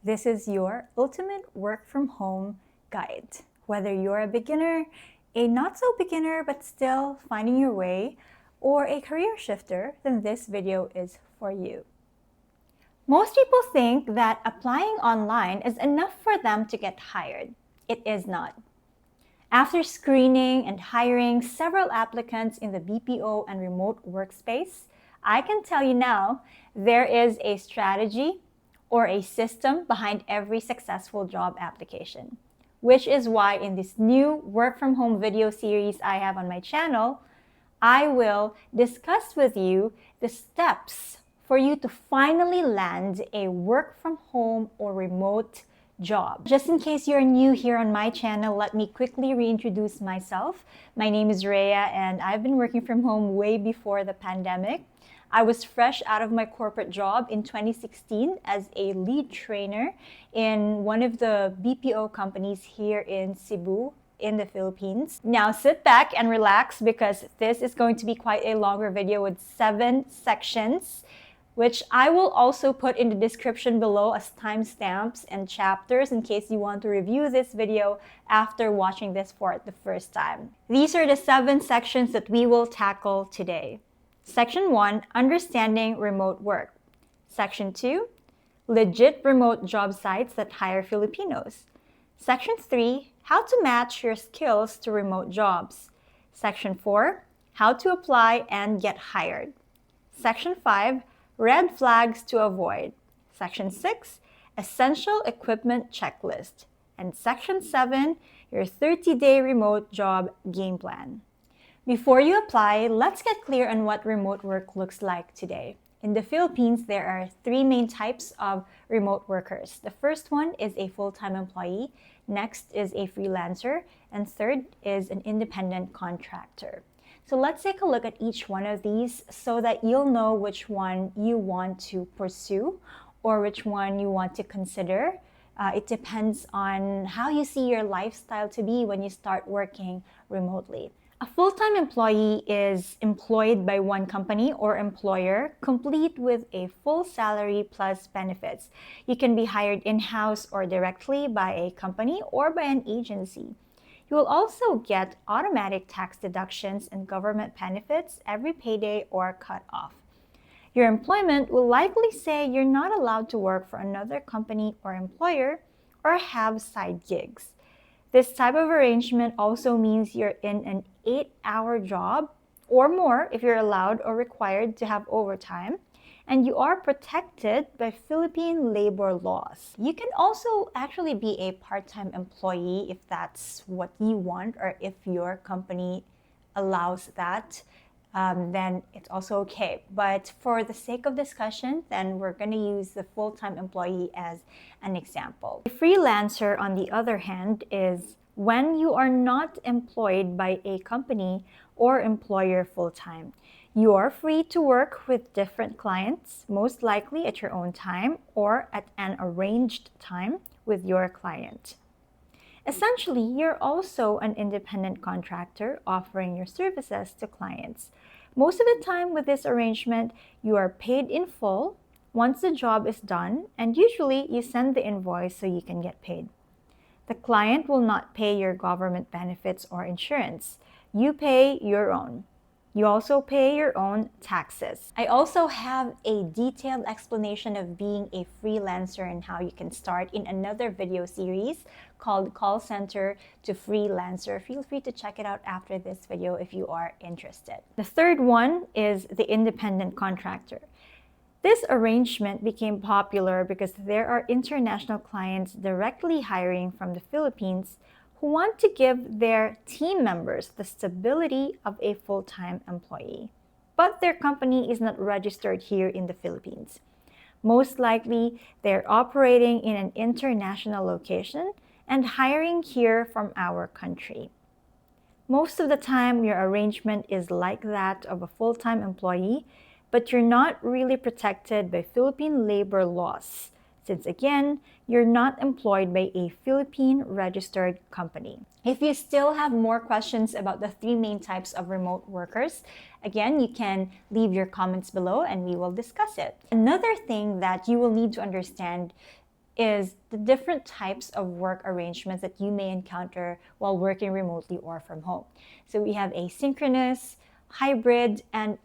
This is your ultimate work from home guide. Whether you're a beginner, a not so beginner but still finding your way, or a career shifter, then this video is for you. Most people think that applying online is enough for them to get hired. It is not. After screening and hiring several applicants in the BPO and remote workspace, I can tell you now, there is a strategy or a system behind every successful job application, which is why in this new work from home video series I have on my channel, I will discuss with you the steps for you to finally land a work from home or remote job. Just in case you're new here on my channel, let me quickly reintroduce myself. My name is Rhea and I've been working from home way before the pandemic. I was fresh out of my corporate job in 2016 as a lead trainer in one of the BPO companies here in Cebu in the Philippines. Now sit back and relax because this is going to be quite a longer video with 7 sections, which I will also put in the description below as timestamps and chapters in case you want to review this video after watching this for the first time. These are the 7 sections that we will tackle today. Section 1, understanding remote work. Section 2, legit remote job sites that hire Filipinos. Section 3, how to match your skills to remote jobs. Section 4, how to apply and get hired. Section 5, red flags to avoid. Section 6, essential equipment checklist. And Section 7, your 30-day remote job game plan. Before you apply, let's get clear on what remote work looks like today. In the Philippines, there are 3 main types of remote workers. The first one is a full-time employee, next is a freelancer, and third is an independent contractor. So let's take a look at each one of these so that you'll know which one you want to pursue or which one you want to consider. It depends on how you see your lifestyle to be when you start working remotely. A full-time employee is employed by one company or employer, complete with a full salary plus benefits. You can be hired in-house or directly by a company or by an agency. You will also get automatic tax deductions and government benefits every payday or cut-off. Your employment will likely say you're not allowed to work for another company or employer or have side gigs. This type of arrangement also means you're in an 8-hour job or more if you're allowed or required to have overtime, and you are protected by Philippine labor laws. You can also actually be a part-time employee if that's what you want or if your company allows that. Then it's also okay. But for the sake of discussion, then we're going to use the full-time employee as an example. A freelancer, on the other hand, is when you are not employed by a company or employer full-time. You are free to work with different clients, most likely at your own time or at an arranged time with your client. Essentially, you're also an independent contractor offering your services to clients. Most of the time with this arrangement, you are paid in full once the job is done, and usually you send the invoice so you can get paid. The client will not pay your government benefits or insurance. You pay your own. You also pay your own taxes. I also have a detailed explanation of being a freelancer and how you can start in another video series called Call Center to Freelancer. Feel free to check it out after this video if you are interested. The third one is the independent contractor. This arrangement became popular because there are international clients directly hiring from the Philippines who want to give their team members the stability of a full-time employee. But their company is not registered here in the Philippines. Most likely, they're operating in an international location and hiring here from our country. Most of the time, your arrangement is like that of a full-time employee, but you're not really protected by Philippine labor laws, since again, you're not employed by a Philippine registered company. If you still have more questions about the 3 main types of remote workers, again, you can leave your comments below and we will discuss it. Another thing that you will need to understand is the different types of work arrangements that you may encounter while working remotely or from home. So we have asynchronous, hybrid, and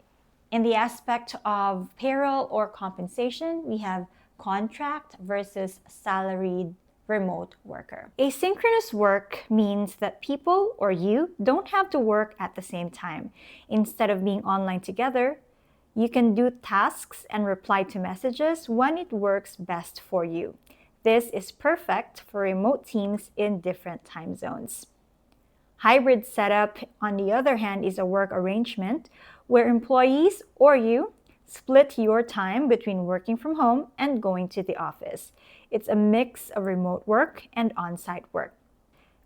in the aspect of payroll or compensation, we have contract versus salaried remote worker. Asynchronous work means that people or you don't have to work at the same time. Instead of being online together, you can do tasks and reply to messages when it works best for you. This is perfect for remote teams in different time zones. Hybrid setup, on the other hand, is a work arrangement where employees or you split your time between working from home and going to the office. It's a mix of remote work and on-site work.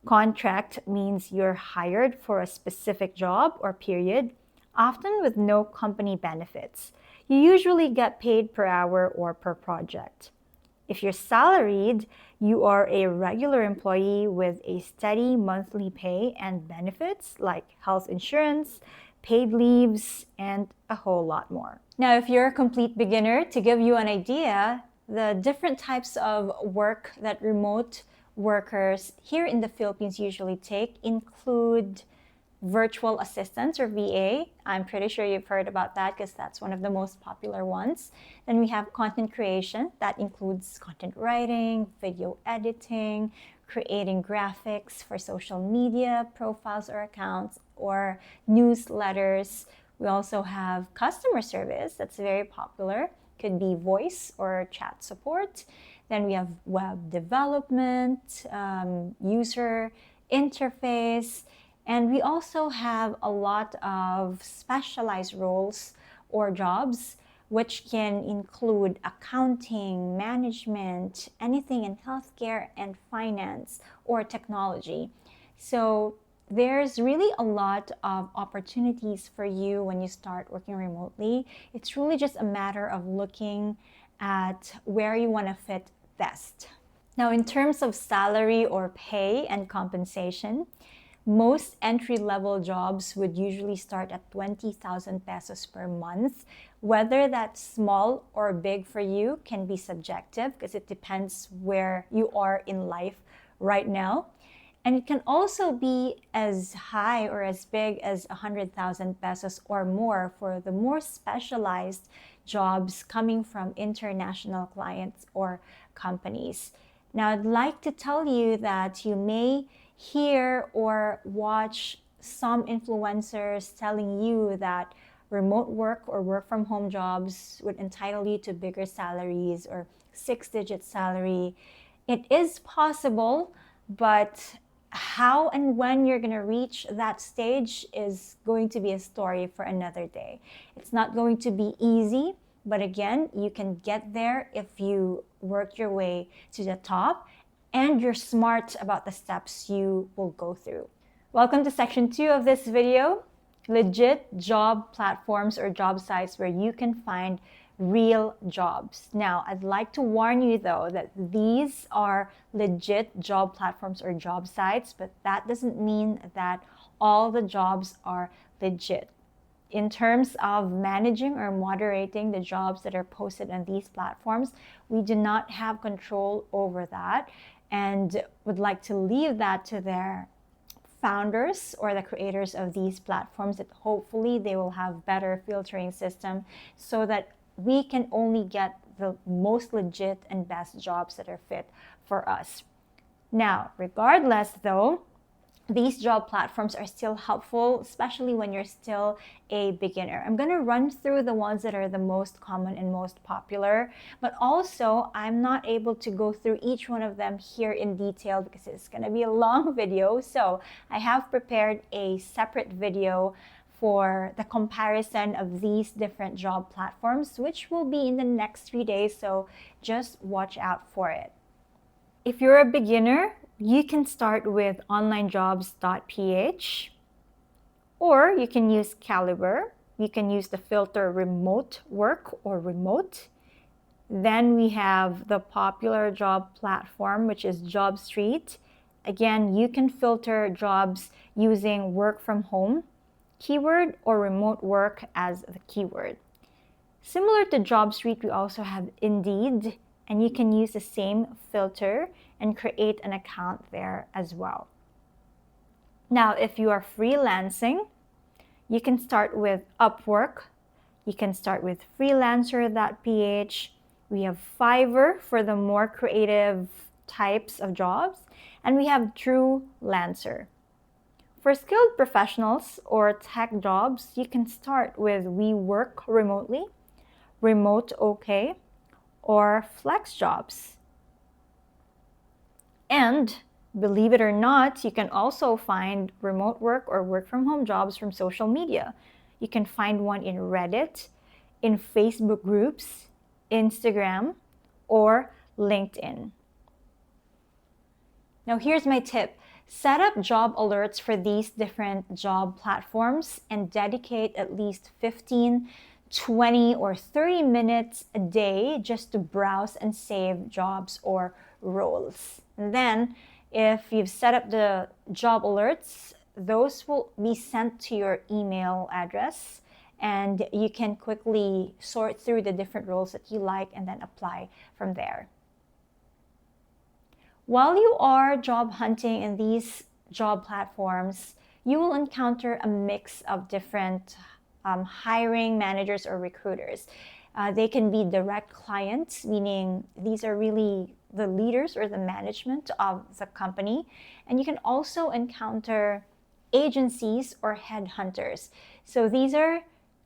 Contract means you're hired for a specific job or period, often with no company benefits. You usually get paid per hour or per project. If you're salaried, you are a regular employee with a steady monthly pay and benefits like health insurance, paid leaves, and a whole lot more. Now, if you're a complete beginner, to give you an idea, the different types of work that remote workers here in the Philippines usually take include virtual assistants or VA. I'm pretty sure you've heard about that because that's one of the most popular ones. Then we have content creation. That includes content writing, video editing, creating graphics for social media profiles or accounts, or newsletters. We also have customer service. That's very popular. Could be voice or chat support. Then we have web development, user interface, and we also have a lot of specialized roles or jobs, which can include accounting, management, anything in healthcare and finance or technology. So there's really a lot of opportunities for you when you start working remotely. It's really just a matter of looking at where you want to fit best. Now, in terms of salary or pay and compensation, most entry-level jobs would usually start at 20,000 pesos per month. Whether that's small or big for you can be subjective because it depends where you are in life right now. And it can also be as high or as big as 100,000 pesos or more for the more specialized jobs coming from international clients or companies. Now, I'd like to tell you that you may hear or watch some influencers telling you that remote work or work from home jobs would entitle you to bigger salaries or six-digit salary. It is possible, but how and when you're going to reach that stage is going to be a story for another day. It's not going to be easy, but again, you can get there if you work your way to the top and you're smart about the steps you will go through. Welcome to section 2 of this video, legit job platforms or job sites where you can find real jobs. Now, I'd like to warn you though that these are legit job platforms or job sites, but that doesn't mean that all the jobs are legit. In terms of managing or moderating the jobs that are posted on these platforms, we do not have control over that and would like to leave that to their founders or the creators of these platforms, that hopefully they will have better filtering system so that we can only get the most legit and best jobs that are fit for us. Now, regardless though, these job platforms are still helpful, especially when you're still a beginner. I'm going to run through the ones that are the most common and most popular, but also I'm not able to go through each one of them here in detail because it's going to be a long video. So I have prepared a separate video for the comparison of these different job platforms, which will be in the next 3 days. So just watch out for it. If you're a beginner, you can start with onlinejobs.ph, or you can use Caliber. You can use the filter remote work or remote. Then we have the popular job platform, which is JobStreet. Again, you can filter jobs using work from home keyword or remote work as the keyword. Similar to JobStreet, we also have Indeed and you can use the same filter and create an account there as well. Now, if you are freelancing, you can start with Upwork. You can start with freelancer.ph. We have Fiverr for the more creative types of jobs, and we have TrueLancer. For skilled professionals or tech jobs, you can start with We Work Remotely, Remote OK, or Flex Jobs. And believe it or not, you can also find remote work or work from home jobs from social media. You can find one in Reddit, in Facebook groups, Instagram, or LinkedIn. Now here's my tip. Set up job alerts for these different job platforms and dedicate at least 15, 20, or 30 minutes a day just to browse and save jobs or roles. And then if you've set up the job alerts, those will be sent to your email address, and you can quickly sort through the different roles that you like and then apply from there. While you are job hunting in these job platforms, you will encounter a mix of different hiring managers or recruiters. They can be direct clients, meaning these are really the leaders or the management of the company. And you can also encounter agencies or headhunters. So these are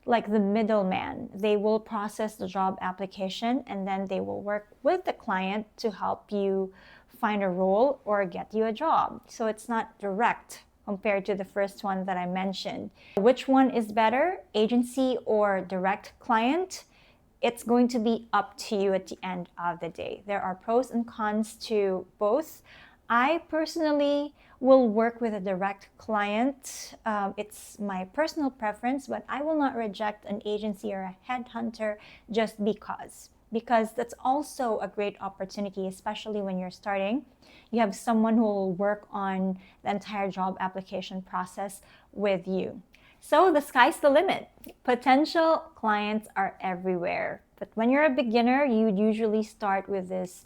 like the middleman. They will process the job application and then they will work with the client to help you find a role or get you a job. So it's not direct compared to the first one that I mentioned. Which one is better, agency or direct client? It's going to be up to you at the end of the day. There are pros and cons to both. I personally will work with a direct client. It's my personal preference, but I will not reject an agency or a headhunter just because that's also a great opportunity, especially when you're starting. You have someone who will work on the entire job application process with you. So the sky's the limit. Potential clients are everywhere. But when you're a beginner, you usually start with this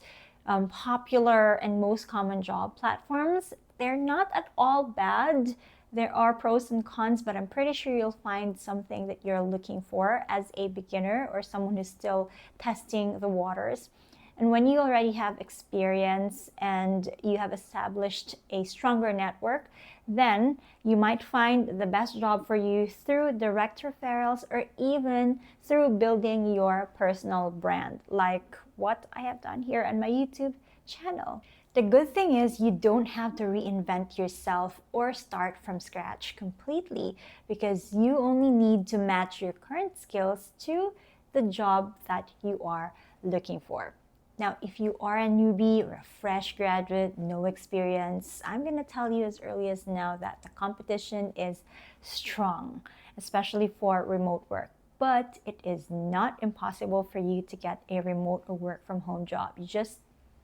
popular and most common job platforms. They're not at all bad. There are pros and cons, but I'm pretty sure you'll find something that you're looking for as a beginner or someone who's still testing the waters. And when you already have experience and you have established a stronger network, then you might find the best job for you through direct referrals or even through building your personal brand, like what I have done here on my YouTube channel. The good thing is you don't have to reinvent yourself or start from scratch completely, because you only need to match your current skills to the job that you are looking for. Now, if you are a newbie or a fresh graduate, no experience, I'm going to tell you as early as now that the competition is strong, especially for remote work. But it is not impossible for you to get a remote or work from home job. You just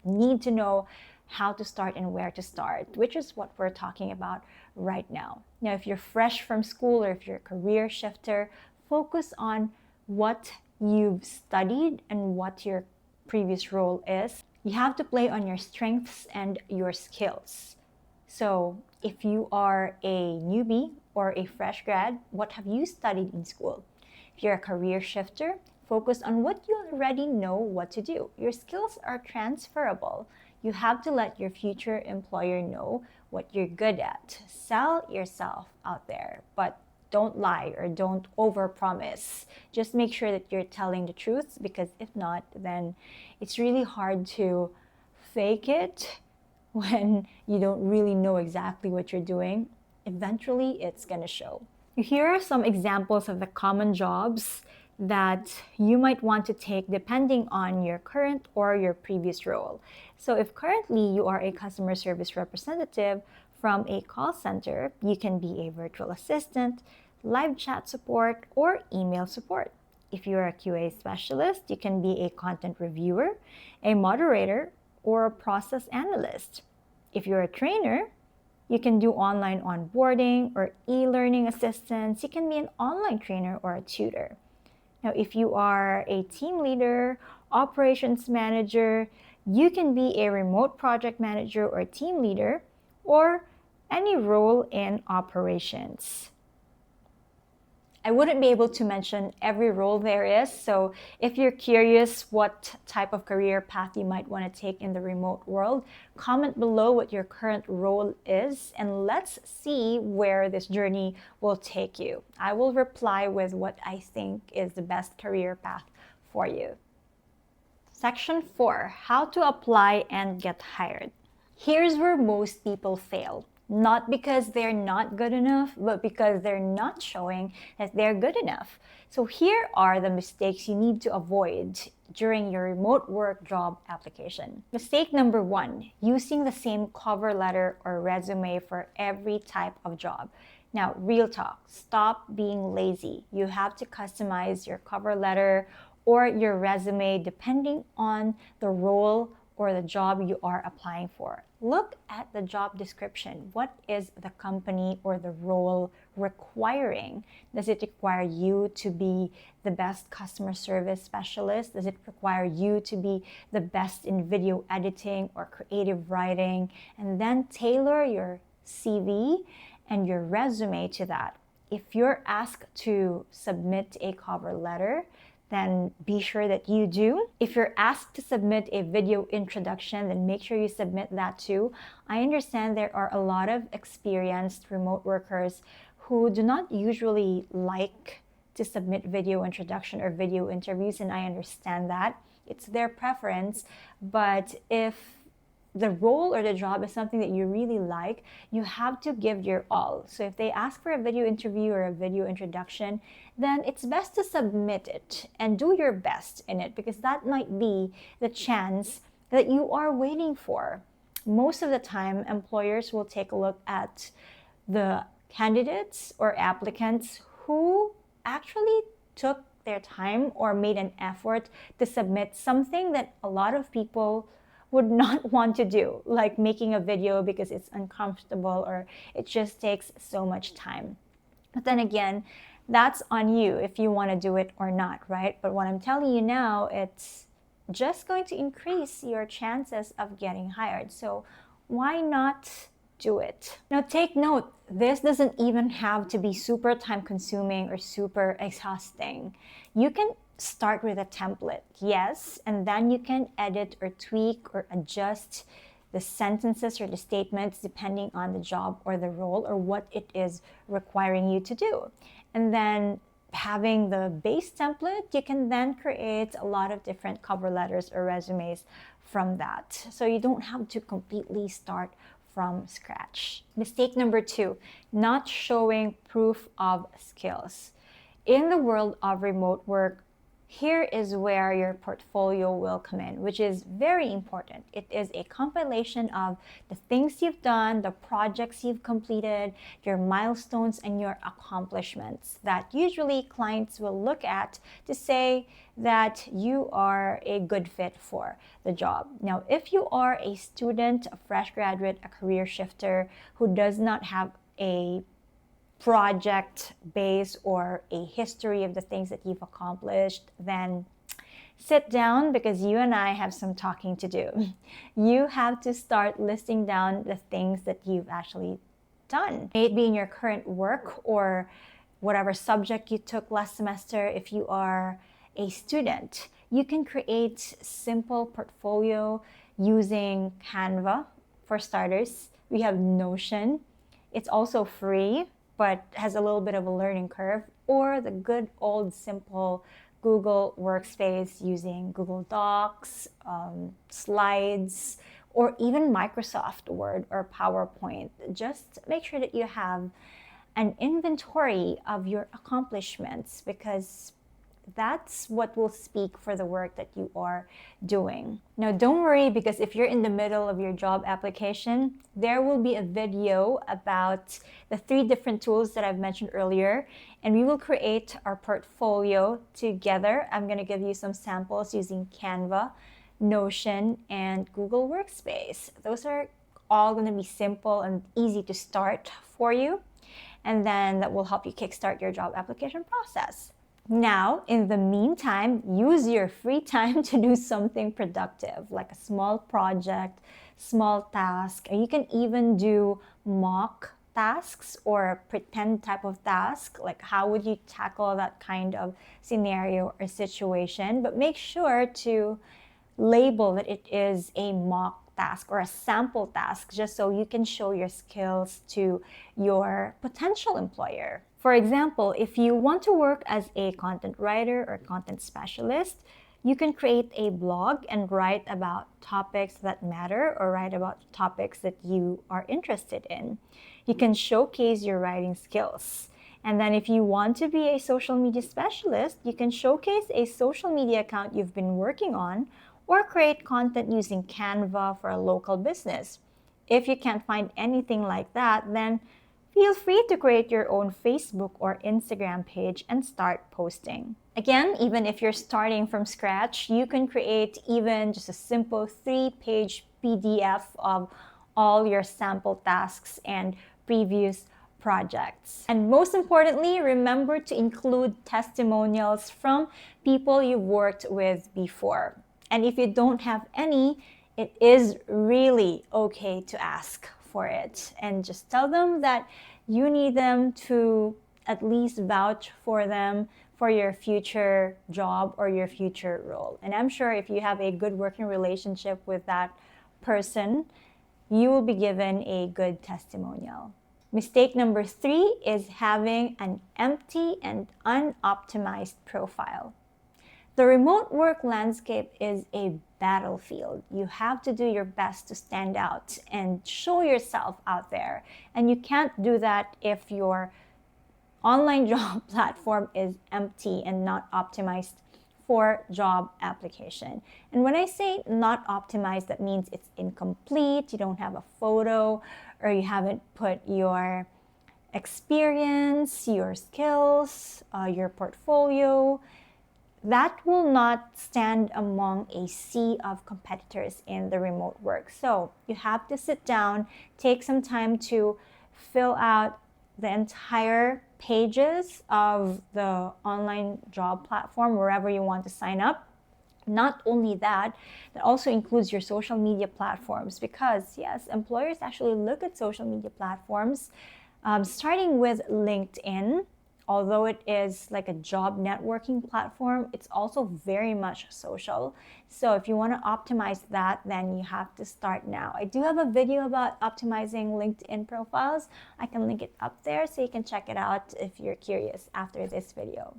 need to know how to start and where to start, which is what we're talking about right now. Now, if you're fresh from school or if you're a career shifter, focus on what you've studied and what your previous role is. You have to play on your strengths and your skills. So if you are a newbie or a fresh grad, what have you studied in school? If you're a career shifter, focus on what you already know what to do. Your skills are transferable. You have to let your future employer know what you're good at. Sell yourself out there, but don't lie or don't overpromise. Just make sure that you're telling the truth, because if not, then it's really hard to fake it when you don't really know exactly what you're doing. Eventually, it's gonna show. Here are some examples of the common jobs that you might want to take depending on your current or your previous role. So if currently you are a customer service representative from a call center, you can be a virtual assistant, live chat support, or email support. If you're a QA specialist, you can be a content reviewer, a moderator, or a process analyst. If you're a trainer, you can do online onboarding or e-learning assistance. You can be an online trainer or a tutor. Now, if you are a team leader operations manager, you can be a remote project manager or team leader, or any role in operations. I wouldn't be able to mention every role there is, so if you're curious what type of career path you might want to take in the remote world, comment below what your current role is, and let's see where this journey will take you. I will reply with what I think is the best career path for you. Section 4, how to apply and get hired. Here's where most people fail. Not because they're not good enough, but because they're not showing that they're good enough. So here are the mistakes you need to avoid during your remote work job application. Mistake number 1, using the same cover letter or resume for every type of job. Now, real talk, stop being lazy. You have to customize your cover letter or your resume depending on the role or the job you are applying for. Look at the job description. What is the company or the role requiring? Does it require you to be the best customer service specialist? Does it require you to be the best in video editing or creative writing? And then tailor your CV and your resume to that. If you're asked to submit a cover letter, then be sure that you do. If you're asked to submit a video introduction, then make sure you submit that too. I understand there are a lot of experienced remote workers who do not usually like to submit video introduction or video interviews, and I understand that. It's their preference, but if the role or the job is something that you really like, you have to give your all. So if they ask for a video interview or a video introduction, then it's best to submit it and do your best in it, because that might be the chance that you are waiting for. Most of the time, employers will take a look at the candidates or applicants who actually took their time or made an effort to submit something that a lot of people would not want to do, like making a video because it's uncomfortable or it just takes so much time. But then again, that's on you if you want to do it or not, right? But what I'm telling you now, it's just going to increase your chances of getting hired. So why not do it? Now take note, this doesn't even have to be super time consuming or super exhausting. You can start with a template, yes, and then you can edit or tweak or adjust the sentences or the statements depending on the job or the role or what it is requiring you to do. And then having the base template, you can then create a lot of different cover letters or resumes from that. So you don't have to completely start from scratch. Mistake number 2, not showing proof of skills. In the world of remote work, here is where your portfolio will come in, which is very important. It is a compilation of the things you've done, the projects you've completed, your milestones, and your accomplishments that usually clients will look at to say that you are a good fit for the job. Now, if you are a student, a fresh graduate, a career shifter who does not have a project base or a history of the things that you've accomplished, then sit down, because you and I have some talking to do. You have to start listing down the things that you've actually done. May it be in your current work or whatever subject you took last semester. If you are a student, you can create simple portfolio using Canva for starters. We have Notion. It's also free, but has a little bit of a learning curve, or the good old simple Google Workspace using Google Docs, slides, or even Microsoft Word or PowerPoint. Just make sure that you have an inventory of your accomplishments, because that's what will speak for the work that you are doing. Now, don't worry, because if you're in the middle of your job application, there will be a video about the 3 different tools that I've mentioned earlier, and we will create our portfolio together. I'm going to give you some samples using Canva, Notion, and Google Workspace. Those are all going to be simple and easy to start for you, and then that will help you kickstart your job application process. Now, in the meantime, use your free time to do something productive, like a small project, small task, and you can even do mock tasks or a pretend type of task, like how would you tackle that kind of scenario or situation. But make sure to label that it is a mock task or a sample task, just so you can show your skills to your potential employer. For example, if you want to work as a content writer or content specialist, you can create a blog and write about topics that matter or write about topics that you are interested in. You can showcase your writing skills. And then if you want to be a social media specialist, you can showcase a social media account you've been working on or create content using Canva for a local business. If you can't find anything like that, then feel free to create your own Facebook or Instagram page and start posting. Again, even if you're starting from scratch, you can create even just a simple 3-page PDF of all your sample tasks and previous projects. And most importantly, remember to include testimonials from people you've worked with before. And if you don't have any, it is really okay to ask for it. And just tell them that you need them to at least vouch for them for your future job or your future role. And I'm sure if you have a good working relationship with that person, you will be given a good testimonial. Mistake number 3 is having an empty and unoptimized profile. The remote work landscape is a battlefield. You have to do your best to stand out and show yourself out there. And you can't do that if your online job platform is empty and not optimized for job application. And when I say not optimized, that means it's incomplete, you don't have a photo, or you haven't put your experience, your skills, your portfolio. That will not stand among a sea of competitors in the remote work. So you have to sit down, take some time to fill out the entire pages of the online job platform, wherever you want to sign up. Not only that, that also includes your social media platforms, because yes, employers actually look at social media platforms, starting with LinkedIn. Although it is like a job networking platform, it's also very much social. So if you want to optimize that, then you have to start now. I do have a video about optimizing LinkedIn profiles. I can link it up there so you can check it out if you're curious after this video.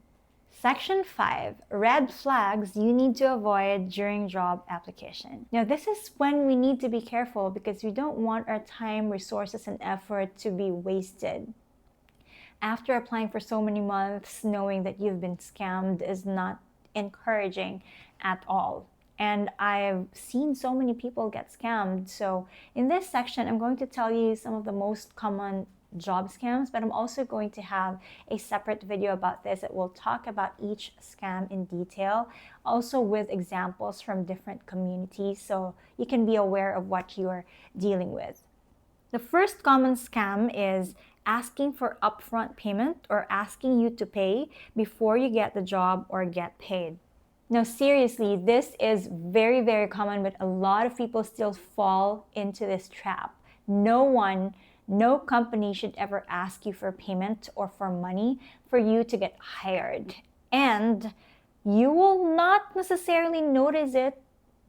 Section 5, red flags you need to avoid during job application. Now, this is when we need to be careful because we don't want our time, resources, and effort to be wasted. After applying for so many months, knowing that you've been scammed is not encouraging at all. And I've seen so many people get scammed. So in this section, I'm going to tell you some of the most common job scams, but I'm also going to have a separate video about this that will talk about each scam in detail, also with examples from different communities, so you can be aware of what you're dealing with. The first common scam is asking for upfront payment or asking you to pay before you get the job or get paid. Now, seriously, this is very, very common, but a lot of people still fall into this trap. No company should ever ask you for payment or for money for you to get hired. And you will not necessarily notice it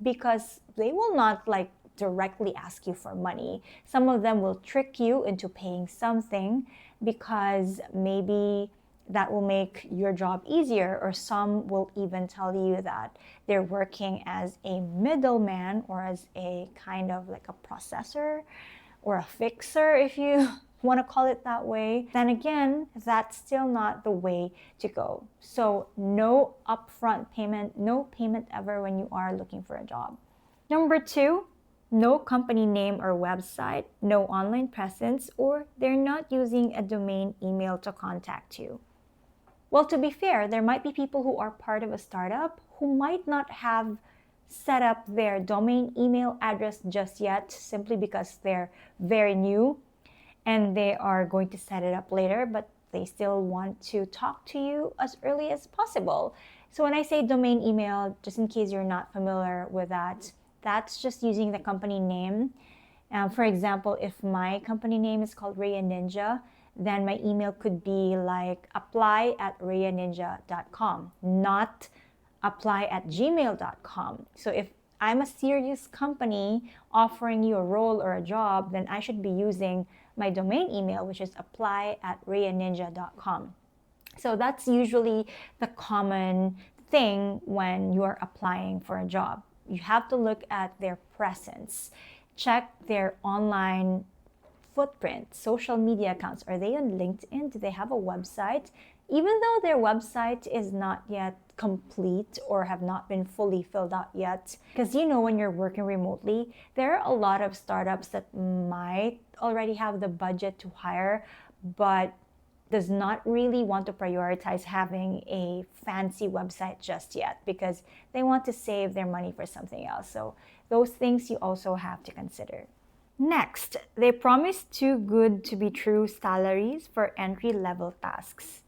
because they will not directly ask you for money. Some of them will trick you into paying something because maybe that will make your job easier, or some will even tell you that they're working as a middleman or as a kind of like a processor or a fixer, if you want to call it that way. Then again, that's still not the way to go. So no upfront payment, no payment ever when you are looking for a job. Number 2, no company name or website, no online presence, or they're not using a domain email to contact you. Well, to be fair, there might be people who are part of a startup who might not have set up their domain email address just yet, simply because they're very new and they are going to set it up later. But They still want to talk to you as early as possible. So when I say domain email, just in case you're not familiar with that, that's just using the company name. For example, if my company name is called Rhea Ninja, then my email could be like apply@rheaninja.com, not apply@gmail.com. So if I'm a serious company offering you a role or a job, then I should be using my domain email, which is apply@rheaninja.com. So that's usually the common thing when you're applying for a job. You have to look at their presence, check their online footprint, social media accounts. Are they on LinkedIn? Do they have a website? Even though their website is not yet complete or have not been fully filled out yet, because when you're working remotely, there are a lot of startups that might already have the budget to hire, but does not really want to prioritize having a fancy website just yet because they want to save their money for something else. So those things you also have to consider. Next, they promise too good to be true salaries for entry-level tasks.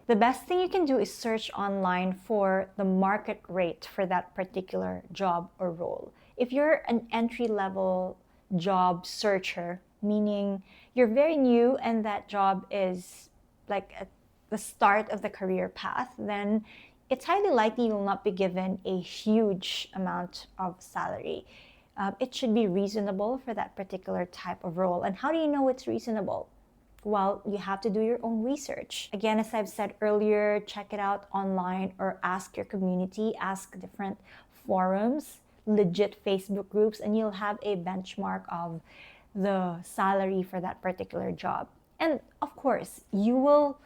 The best thing you can do is search online for the market rate for that particular job or role. If you're an entry-level job searcher, meaning you're very new and that job is like at the start of the career path, then it's highly likely you will not be given a huge amount of salary. It should be reasonable for that particular type of role. And how do you know it's reasonable? Well, you have to do your own research. Again, as I've said earlier, check it out online or ask your community, ask different forums, legit Facebook groups, and you'll have a benchmark of the salary for that particular job. And of course, you will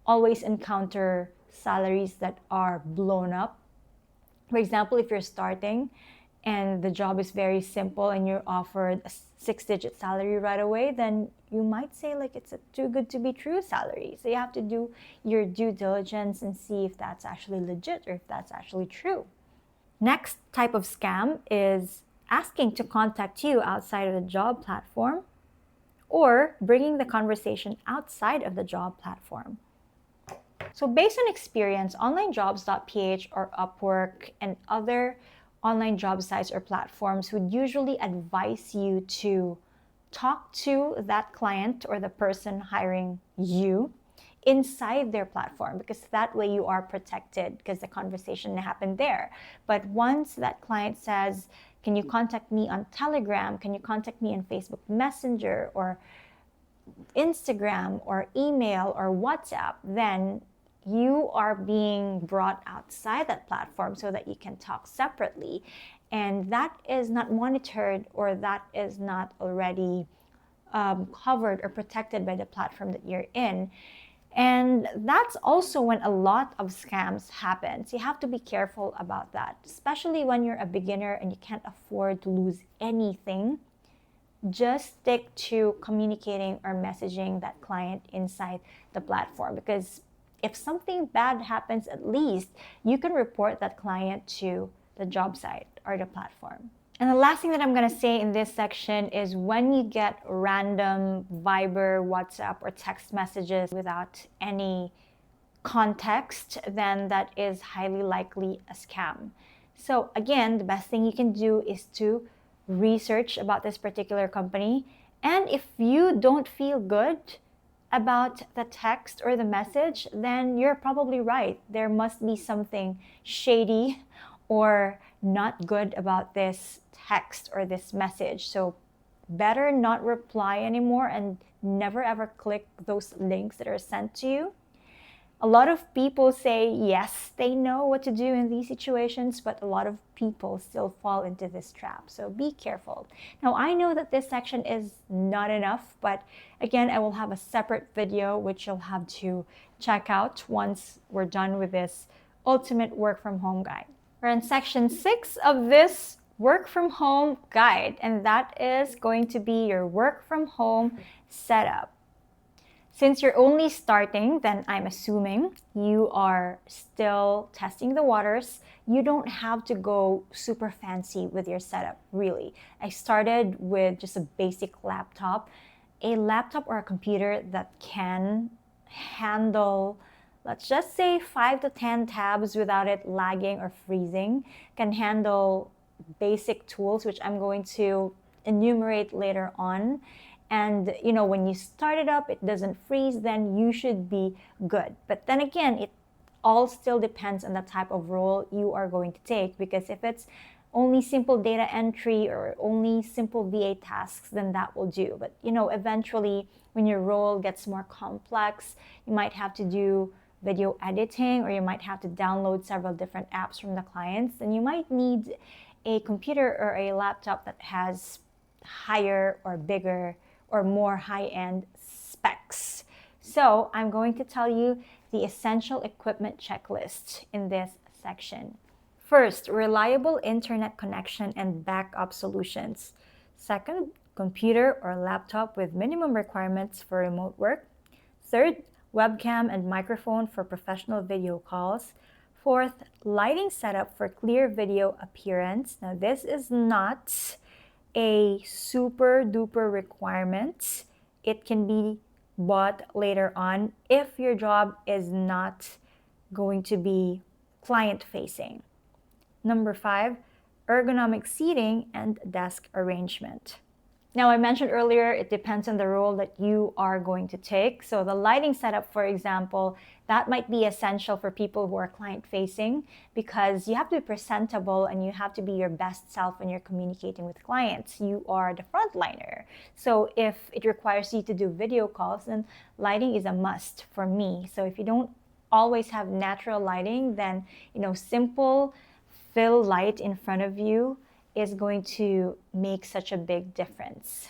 always encounter salaries that are blown up. For example, if you're starting and the job is very simple and you're offered a 6-digit salary right away, then you might say like it's a too good to be true salary. So you have to do your due diligence and see if that's actually legit or if that's actually true. Next type of scam is asking to contact you outside of the job platform or bringing the conversation outside of the job platform. So based on experience, onlinejobs.ph or Upwork and other online job sites or platforms would usually advise you to talk to that client or the person hiring you inside their platform, because that way you are protected because the conversation happened there. But once that client says, can you contact me on Telegram? Can you contact me on Facebook Messenger or Instagram or email or WhatsApp? Then you are being brought outside that platform so that you can talk separately. And that is not monitored or that is not already covered or protected by the platform that you're in. And that's also when a lot of scams happen. So you have to be careful about that, especially when you're a beginner and you can't afford to lose anything. Just stick to communicating or messaging that client inside the platform, because if something bad happens, at least you can report that client to the job site or the platform. And the last thing that I'm going to say in this section is when you get random Viber, WhatsApp, or text messages without any context, then that is highly likely a scam. So again, the best thing you can do is to research about this particular company. And if you don't feel good about the text or the message, then you're probably right. There must be something shady or not good about this text or this message. So better not reply anymore and never ever click those links that are sent to you. A lot of people say yes, they know what to do in these situations, but a lot of people still fall into this trap. So be careful. Now, I know that this section is not enough, but again, I will have a separate video which you'll have to check out once we're done with this ultimate work from home guide. We're in section 6 of this work from home guide, and that is going to be your work from home setup. Since you're only starting, then I'm assuming you are still testing the waters. You don't have to go super fancy with your setup, really. I started with just a basic laptop, a laptop or a computer that can handle, let's just say 5 to 10 tabs without it lagging or freezing, can handle basic tools, which I'm going to enumerate later on. And when you start it up, it doesn't freeze, then you should be good. But then again, it all still depends on the type of role you are going to take, because if it's only simple data entry or only simple VA tasks, then that will do. But eventually when your role gets more complex, you might have to do video editing, or you might have to download several different apps from the clients, and you might need a computer or a laptop that has higher or bigger or more high-end specs. So I'm going to tell you the essential equipment checklist in this section. First, reliable internet connection and backup solutions. Second, computer or laptop with minimum requirements for remote work. Third, webcam and microphone for professional video calls. Fourth, lighting setup for clear video appearance. Now, this is not a super duper requirement. It can be bought later on if your job is not going to be client facing. Number 5, ergonomic seating and desk arrangement. Now, I mentioned earlier, it depends on the role that you are going to take. So the lighting setup, for example, that might be essential for people who are client-facing, because you have to be presentable and you have to be your best self when you're communicating with clients. You are the frontliner. So if it requires you to do video calls, then lighting is a must for me. So if you don't always have natural lighting, then simple fill light in front of you is going to make such a big difference.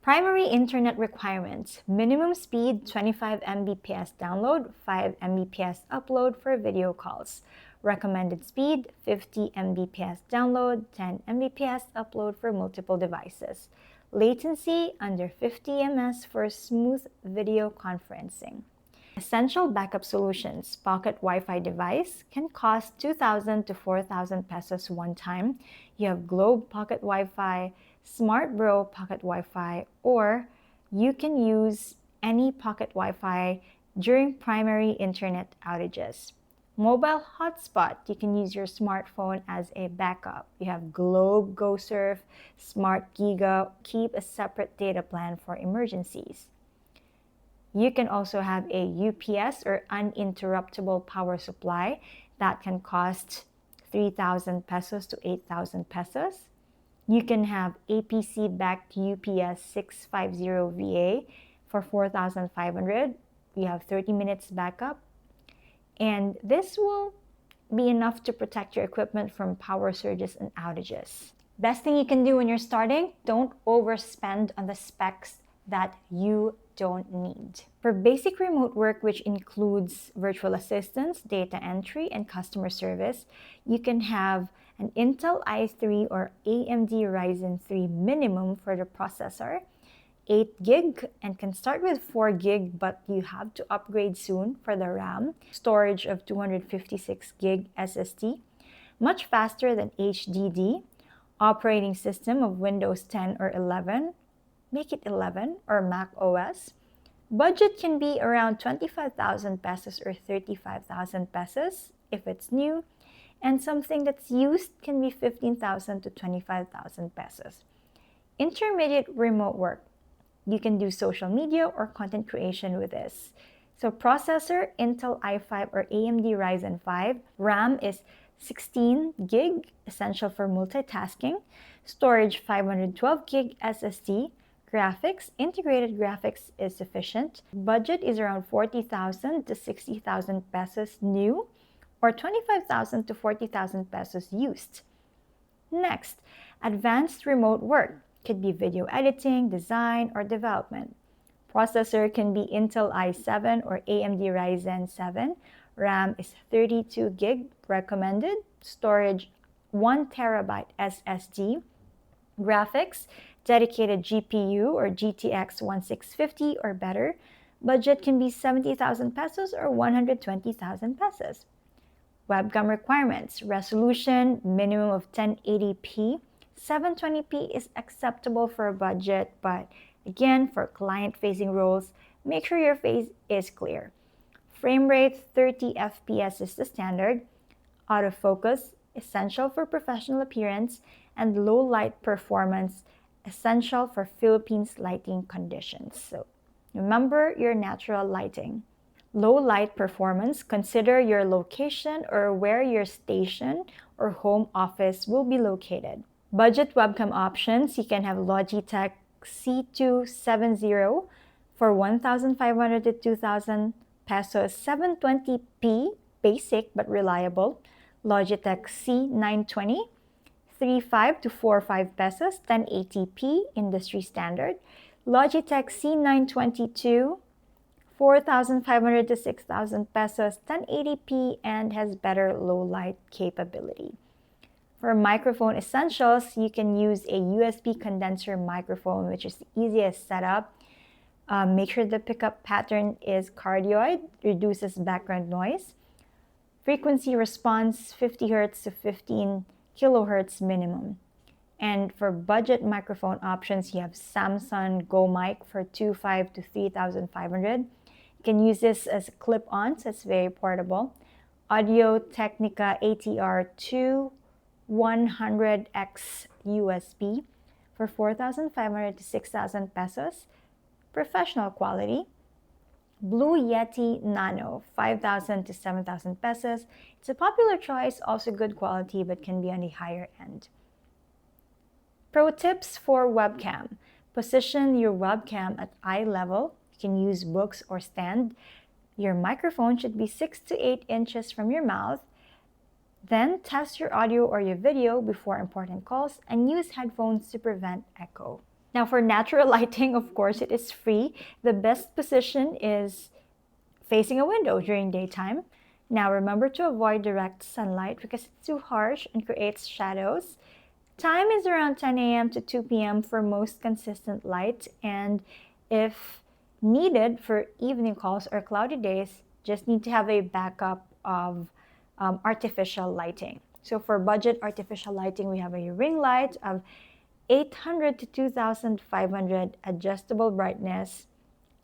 Primary internet requirements: minimum speed 25 Mbps download, 5 Mbps upload for video calls. Recommended speed 50 Mbps download, 10 Mbps upload for multiple devices. Latency under 50 ms for smooth video conferencing. Essential backup solutions: pocket Wi-Fi device can cost 2,000 to 4,000 pesos one time. You have Globe Pocket Wi-Fi, Smart Bro Pocket Wi-Fi, or you can use any pocket Wi-Fi during primary internet outages. Mobile hotspot, you can use your smartphone as a backup. You have Globe Go Surf, Smart Giga, keep a separate data plan for emergencies. You can also have a UPS or uninterruptible power supply that can cost 3,000 pesos to 8,000 pesos. You can have APC-backed UPS 650 VA for 4,500. You have 30 minutes backup. And this will be enough to protect your equipment from power surges and outages. Best thing you can do when you're starting: don't overspend on the specs that you don't need. For basic remote work, which includes virtual assistants, data entry, and customer service, you can have an Intel i3 or AMD Ryzen 3 minimum for the processor, 8 gig, and can start with 4 gig, but you have to upgrade soon for the RAM, storage of 256 gig SSD, much faster than HDD, operating system of Windows 10 or 11, make it 11, or Mac OS. Budget can be around 25,000 pesos or 35,000 pesos if it's new, and something that's used can be 15,000 to 25,000 pesos. Intermediate remote work: you can do social media or content creation with this. So processor, Intel i5 or AMD Ryzen 5. RAM is 16 gig, essential for multitasking. Storage 512 gig SSD. Graphics, integrated graphics is sufficient. Budget is around 40,000 to 60,000 pesos new, or 25,000 to 40,000 pesos used. Next, advanced remote work. Could be video editing, design, or development. Processor can be Intel i7 or AMD Ryzen 7. RAM is 32 gig recommended. Storage 1 terabyte SSD. Graphics, dedicated GPU or GTX 1650 or better. Budget can be 70,000 pesos or 120,000 pesos. Webcam requirements: resolution minimum of 1080p. 720p is acceptable for a budget, but again, for client-facing roles, make sure your face is clear. Frame rate 30 FPS is the standard. Autofocus, essential for professional appearance, and low light performance, essential for Philippines lighting conditions. So remember your natural lighting. Low light performance, consider your location or where your station or home office will be located. Budget webcam options, you can have Logitech C270 for 1,500 to 2,000 pesos, 720p, basic but reliable. Logitech C920, 35 to 45 pesos, 1080p, industry standard. Logitech C922, 4,500 to 6,000 pesos, 1080p, and has better low light capability. For microphone essentials, you can use a USB condenser microphone, which is the easiest setup. Make sure the pickup pattern is cardioid, reduces background noise. Frequency response 50 Hz to 15 kilohertz minimum. And for budget microphone options, you have Samsung Go Mic for 2,500 to 3,500. You can use this as a clip-on, so it's very portable. Audio Technica ATR 2100X USB for 4,500 to 6,000 pesos. Professional quality. Blue Yeti Nano, 5,000 to 7,000 pesos. It's a popular choice, also good quality, but can be on the higher end. Pro tips for webcam. Position your webcam at eye level. You can use books or stand. Your microphone should be 6 to 8 inches from your mouth. Then test your audio or your video before important calls and use headphones to prevent echo. Now for natural lighting, of course, it is free. The best position is facing a window during daytime. Now remember to avoid direct sunlight because it's too harsh and creates shadows. Time is around 10 a.m. to 2 p.m. for most consistent light, and if needed for evening calls or cloudy days, just need to have a backup of artificial lighting. So for budget artificial lighting, we have a ring light of 800 to 2,500, adjustable brightness,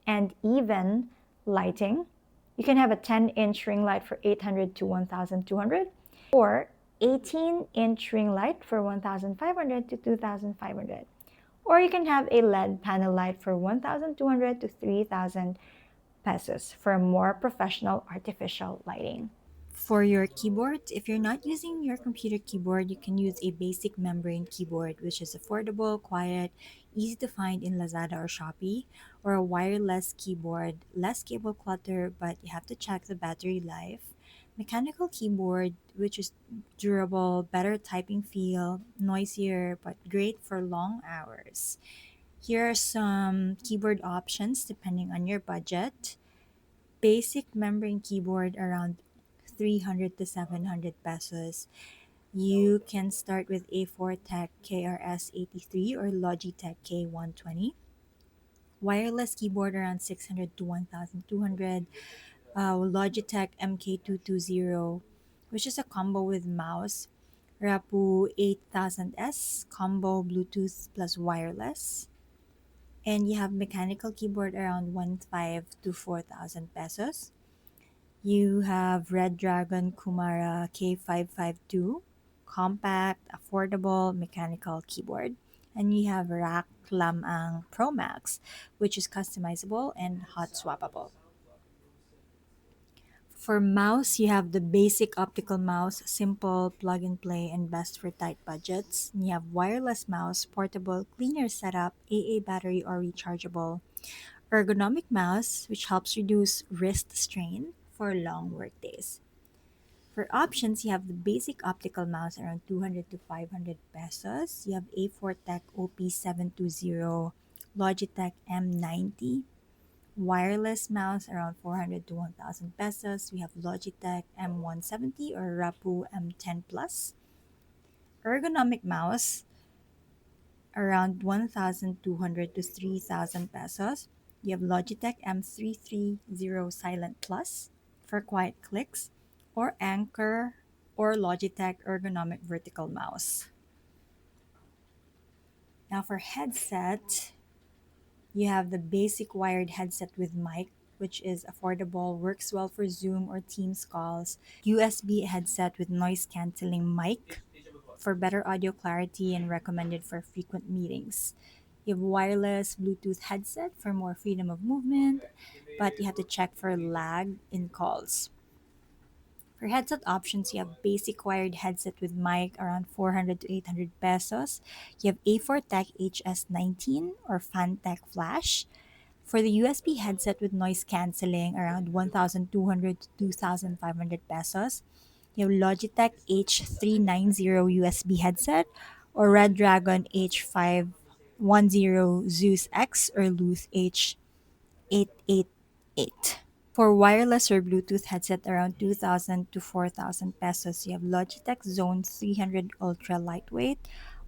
and even lighting. You can have a 10-inch ring light for 800 to 1,200, or 18-inch ring light for 1,500 to 2,500. Or you can have a LED panel light for 1,200 to 3,000 pesos for more professional artificial lighting. For your keyboard, if you're not using your computer keyboard, you can use a basic membrane keyboard, which is affordable, quiet, easy to find in Lazada or Shopee, or a wireless keyboard, less cable clutter, but you have to check the battery life. Mechanical keyboard, which is durable, better typing feel, noisier, but great for long hours. Here are some keyboard options depending on your budget. Basic membrane keyboard around 300 to 700 pesos. You can start with A4 Tech KRS83 or Logitech K120. Wireless keyboard around 600 to 1,200. Logitech MK220, which is a combo with mouse. Rapu 8000S combo Bluetooth plus wireless. And you have mechanical keyboard around 1,500 to 4,000 pesos. You have Red Dragon Kumara K552, compact, affordable mechanical keyboard. And you have Rack Lamang Pro Max, which is customizable and hot swappable. For mouse, you have the basic optical mouse, simple, plug and play, and best for tight budgets. And you have wireless mouse, portable, cleaner setup, AA battery or rechargeable. Ergonomic mouse, which helps reduce wrist strain for long workdays. For options, you have the basic optical mouse around 200 to 500 pesos. You have A4 Tech OP720, Logitech M90, wireless mouse around 400 to 1,000 pesos. We have Logitech M170 or Rapu M10 Plus. Ergonomic mouse around 1,200 to 3,000 pesos. You have Logitech M330 Silent Plus for quiet clicks, or Anchor or Logitech Ergonomic Vertical Mouse. Now for headset, You have the basic wired headset with mic, which is affordable, works well for Zoom or Teams calls. USB headset with noise canceling mic for better audio clarity and recommended for frequent meetings. You have wireless Bluetooth headset for more freedom of movement, but you have to check for lag in calls. For headset options, you have basic wired headset with mic around 400 to 800 pesos. You have A4 Tech HS19 or Fantech Flash. For the USB headset with noise cancelling, around 1,200 to 2,500 pesos. You have Logitech H390 USB headset or Red Dragon H510 Zeus X or Luth H888. For wireless or Bluetooth headset around 2,000 to 4,000 pesos, you have Logitech Zone 300 Ultra Lightweight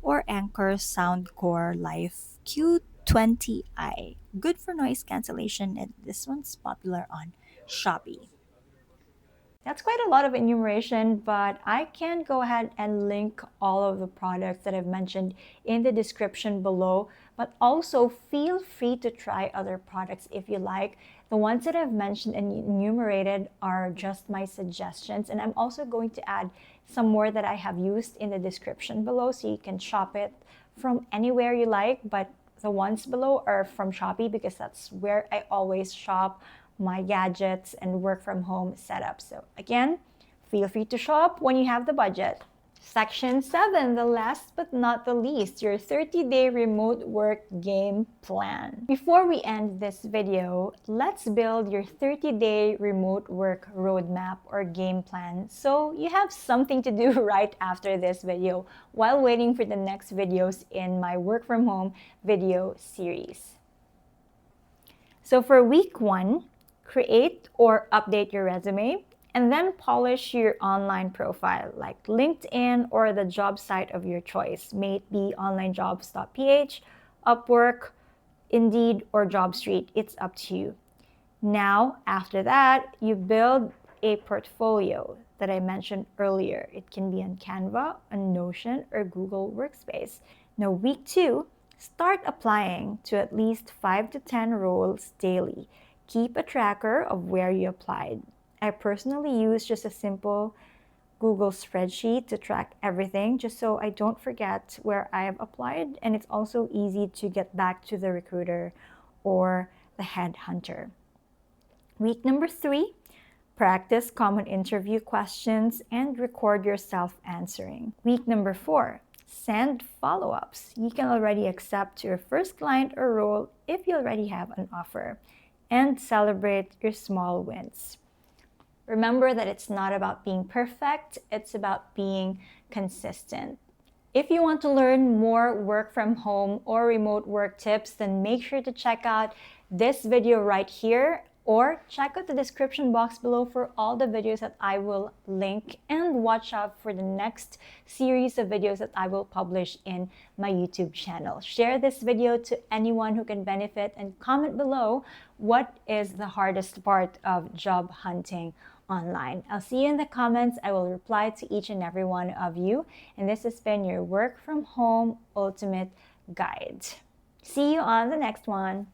or Anchor Soundcore Life Q20i. Good for noise cancellation, and this one's popular on Shopee. That's quite a lot of enumeration, but I can go ahead and link all of the products that I've mentioned in the description below. But also feel free to try other products if you like. The ones that I've mentioned and enumerated are just my suggestions. And I'm also going to add some more that I have used in the description below so you can shop it from anywhere you like. But the ones below are from Shopee because that's where I always shop my gadgets and work from home setup. So again, feel free to shop when you have the budget. Section 7, the last but not the least, your 30-day remote work game plan. Before we end this video, let's build your 30-day remote work roadmap or game plan so you have something to do right after this video while waiting for the next videos in my work from home video series. So for week 1, create or update your resume, and then polish your online profile like LinkedIn or the job site of your choice. May it be onlinejobs.ph, Upwork, Indeed, or JobStreet. It's up to you. Now, after that, you build a portfolio that I mentioned earlier. It can be on Canva, on Notion, or Google Workspace. Now, week 2, start applying to at least 5 to 10 roles daily. Keep a tracker of where you applied. I personally use just a simple Google spreadsheet to track everything just so I don't forget where I have applied, and it's also easy to get back to the recruiter or the headhunter. Week number 3, practice common interview questions and record yourself answering. Week number 4, send follow-ups. You can already accept your first client or role if you already have an offer, and celebrate your small wins. Remember that it's not about being perfect, it's about being consistent. If you want to learn more work from home or remote work tips, then make sure to check out this video right here, or check out the description box below for all the videos that I will link, and watch out for the next series of videos that I will publish in my YouTube channel. Share this video to anyone who can benefit, and comment below what is the hardest part of job hunting online. I'll see you in the comments. I will reply to each and every one of you. And this has been your Work from Home Ultimate Guide. See you on the next one.